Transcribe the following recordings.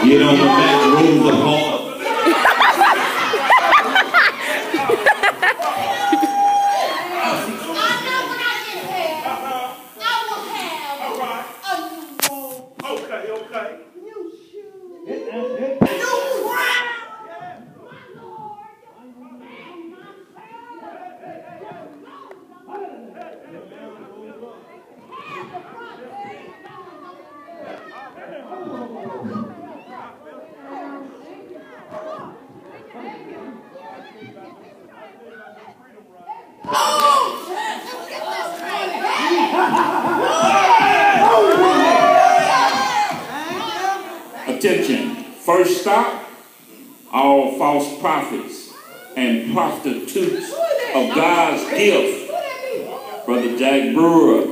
Get on the back rows of home. Attention, first stop, all false prophets and prostitutes of God's gift. Brother Jack Brewer,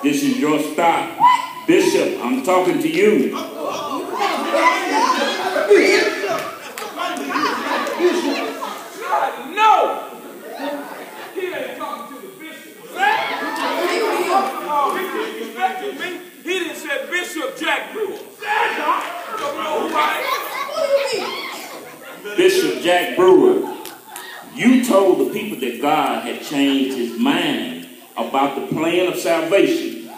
this is your stop. Bishop, I'm talking to you. No! He ain't talking to the bishop. Oh, he disrespected me. He didn't say Bishop Jack Brewer. Don't know who I am. Bishop Jack Brewer, you told the people that God had changed his mind about the plan of salvation.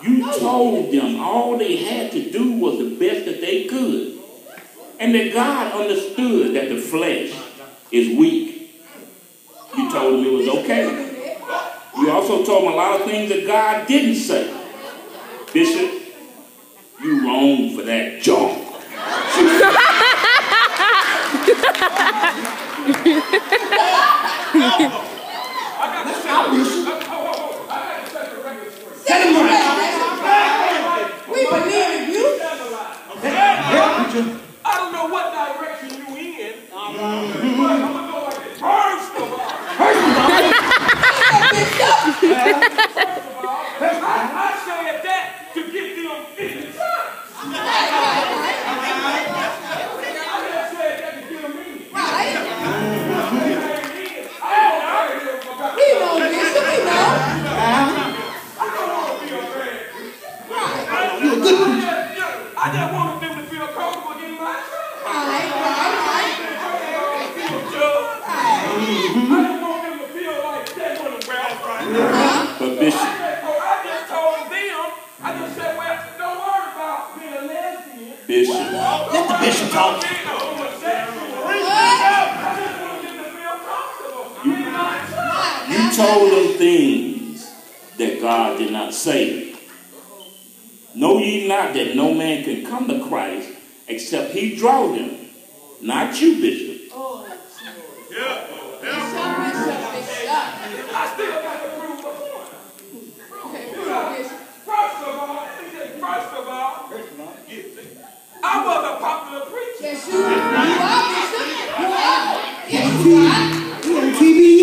You told them all they had to do was the best that they could. And that God understood that the flesh is weak. You told them it was okay. You also told them a lot of things that God didn't say. Bishop, you wrong for that junk. We believe in you. I don't know what direction you in. But I'm gonna go like this. First of all, I said that to get them in the church. I just wanted them to feel comfortable getting my truck. I didn't want them to feel like they're going to wear right. But Bishop, I just told them, I just said, well, don't worry about being a lesbian. Bishop, let the bishop talk. You told them things that God did not say. Know ye not that no man can come to Christ except he draw them? Not you, Bishop. Yeah. I still got to prove the point. First of all, I was a popular preacher. Yes, you are. Yes, you are. You on TVE.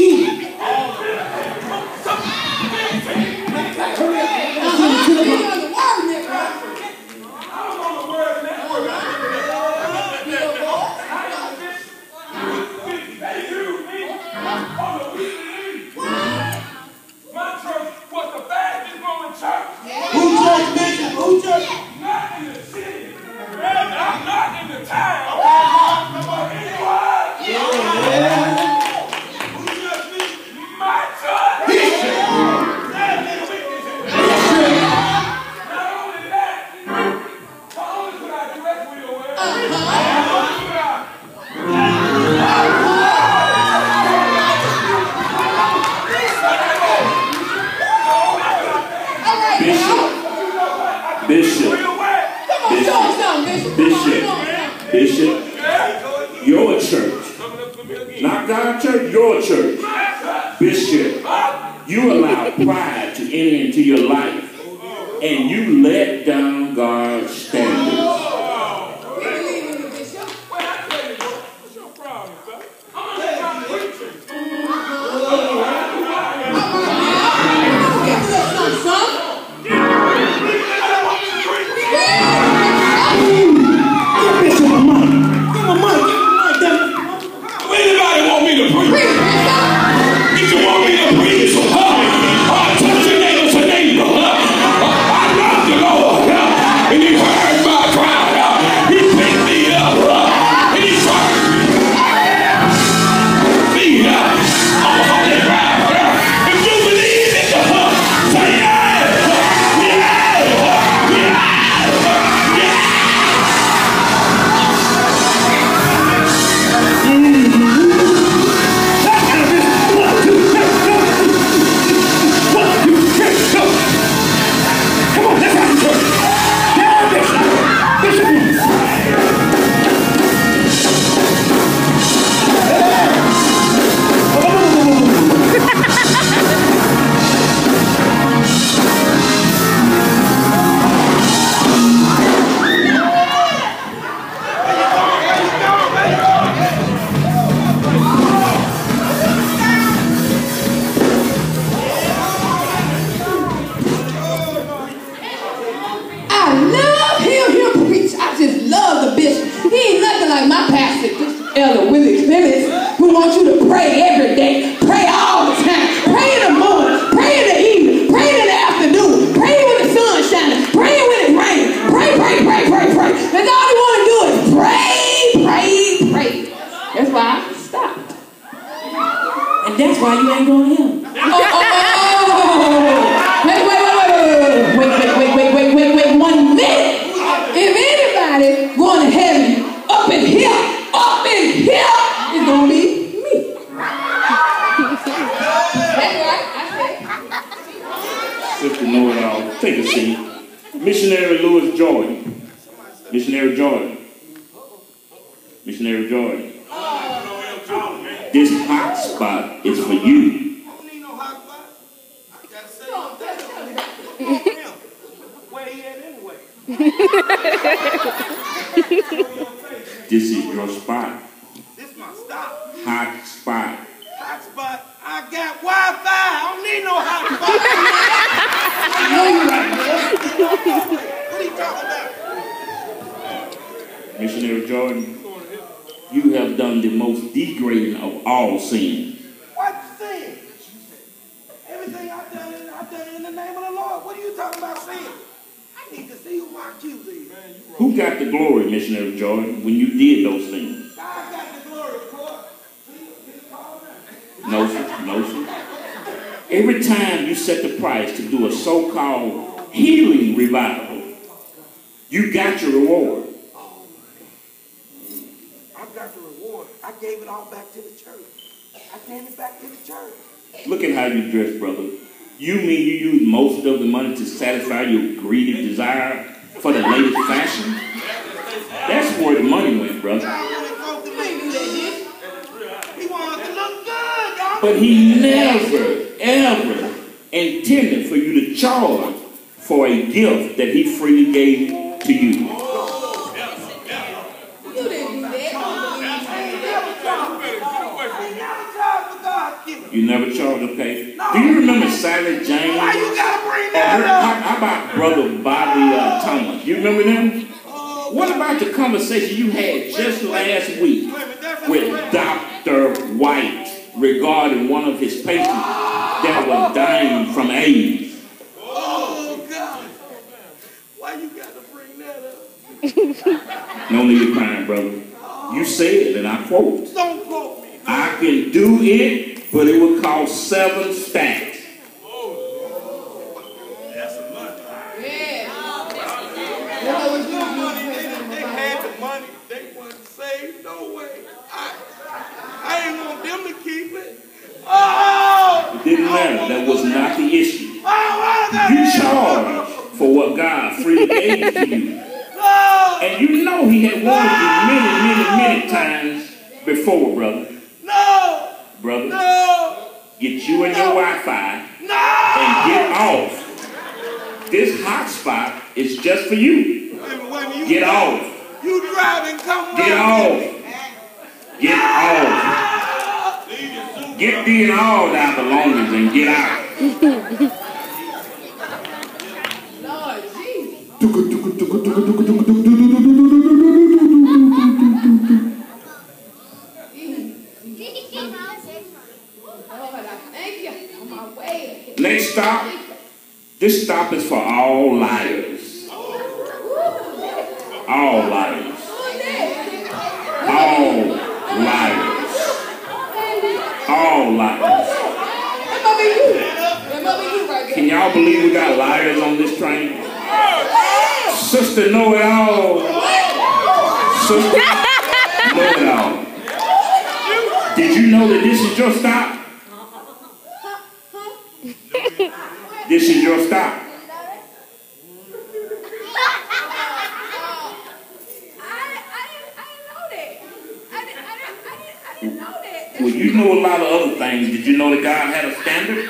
Bishop. Come on, show us something, Bishop. Bishop. Your church. Not God's church, your church. Bishop. You allow pride to enter into your life. And you let down God's standards. Anybody want me to preach? If you want me to preach, touch your neighbor to neighbor. I love the Lord, and He heard my cry. He picked me up, and He turned me on holy ground. If you believe it, say yes, yes, yes, yes. Come on, let's have a church. Bishop. I love hearing him preach. I just love the bishop. He ain't nothing like my pastor, Elder Willie Clements, who wants you to pray every day, pray all the time, pray in the morning, pray in the evening, pray in the afternoon, pray when the sun's shining, pray when it rains, pray. That's all you want to do is pray. That's why I stopped. And that's why you ain't going to him. Wait 1 minute. If anybody going to heaven up in here, it's going to be me. That's right, I said. Sister Know-it-all, take a seat. Missionary Louis Jordan. Missionary Jordan. This hot spot is for you. Where he at anyway? This is your spot. This my stop. Hot spot. Hot spot. I got Wi-Fi. I don't need no hot spot. What are you talking about? Missionary Jordan, you have done the most degrading of all sin. What sin? Everything I've done it in the name of the Lord. What are you talking about sin? I need to see who my accuser is. Who got the glory, Missionary Jordan, when you did those things? God got the glory, of course. No, sir. Every time you set the price to do a so-called healing revival, you got your reward. I got the reward. I gave it all back to the church. I gave it back to the church. Look at how you dress, brother. You mean you use most of the money to satisfy your greedy desire for the latest fashion? That's where the money went, brother. He wanted to look good, y'all. But he never, ever intended for you to charge for a gift that he freely gave to you. You didn't do that. You never charged, okay? Do you remember Sally James? Why you gotta bring that up? How about Brother Bobby Thomas? You remember them? What about the conversation you had just last week with Dr. White regarding one of his patients that was dying from AIDS? Oh, God. Why you gotta bring that up? No need to crying, brother. You said, and I quote, Don't quote me. I can do it, but it would cost 7 stacks. That's some money. Yeah. They had the money. They wasn't saved. No way. I ain't want them to keep it. Oh! It didn't matter. That was not the issue. Oh, You charge for what God God freely gave it to you. And you know he had warned you many times before, brother. Brother, get you and your Wi-Fi and get off. This hotspot is just for you. Get off. You driving, come Get off. Get off. Get thee and all thy belongings and get out. Lord Jesus. Lord, I thank you on my way. Next stop. This stop is for all liars. All liars. All liars. All liars. That might be you. That might be you right there. Can y'all believe we got liars on this train? Sister Know It All. Sister Know It All. Did you know that this is your stop? This is your stop. Well, you know a lot of other things. Did you know that God had a standard?